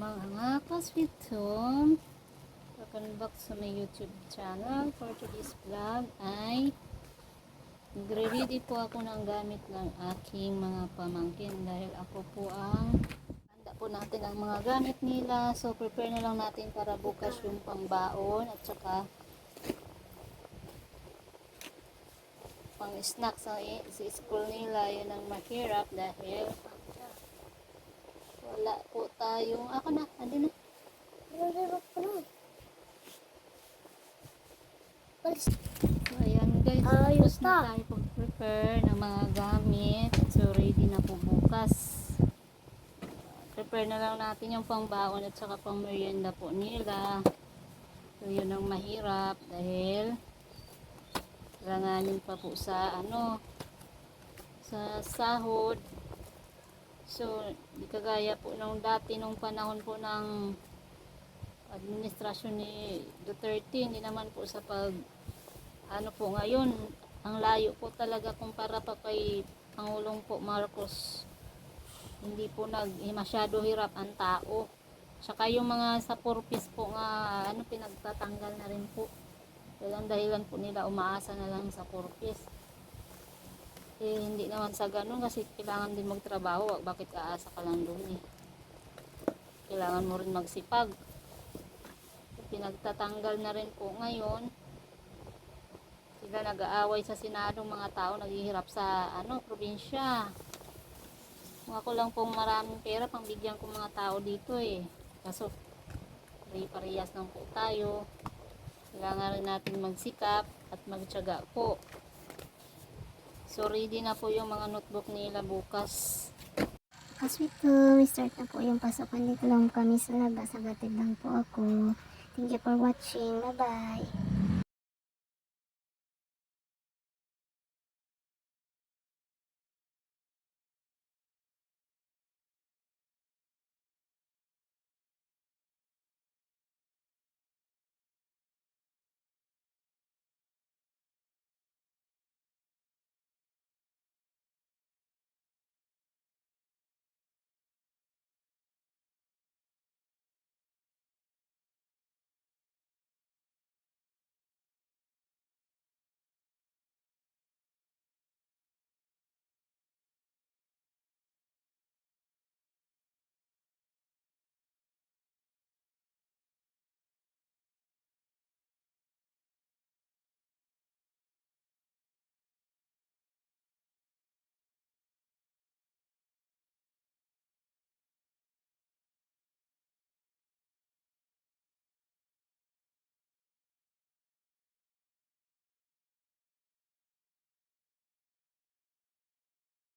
mga ka-sweet home. Welcome back sa my YouTube channel. For today's vlog ay nagre-ready po ako ng gamit ng aking mga pamangkin dahil ako po ang handa po natin ang mga gamit nila. So prepare na lang natin para bukas yung pangbaon at saka pang snack sa school nila. Yun ang mahirap dahil wala po tayong ako na, andi na. So ayan guys, tapos na tayo pag-prepare ng mga gamit. So ready na po bukas. Prepare na lang natin yung pangbaon at saka pang merienda po nila. So yun ang mahirap dahil kailanganin pa po sa sa sahod. So di kagaya po nung dati nung panahon po ng administrasyon ni Duterte, hindi naman po sa po ngayon, ang layo po talaga kumpara pa kay Pangulong po Marcos. Hindi po masyado hirap ang tao. Saka yung mga sa purpose po nga pinagtatanggal na rin po. Dahil ang dahilan po nila umaasa na lang sa purpose. Hindi naman sa ganun kasi kailangan din magtrabaho. Bakit aasa ka lang doon Kailangan mo rin magsipag. Pinagtatanggal na rin po ngayon. Sila nag-aaway sa Senado, mga tao naghihirap sa probinsya. Kung ako lang pong maraming pera pangbigyan ko mga tao dito Kaso parehas lang po tayo. Kailangan rin natin magsikap at magtiyaga po. So ready na po yung mga notebook nila bukas. Kasweet ko, start na po yung pasokan. Dito lang kami sa labas. Agatid lang po ako. Thank you for watching. Bye bye.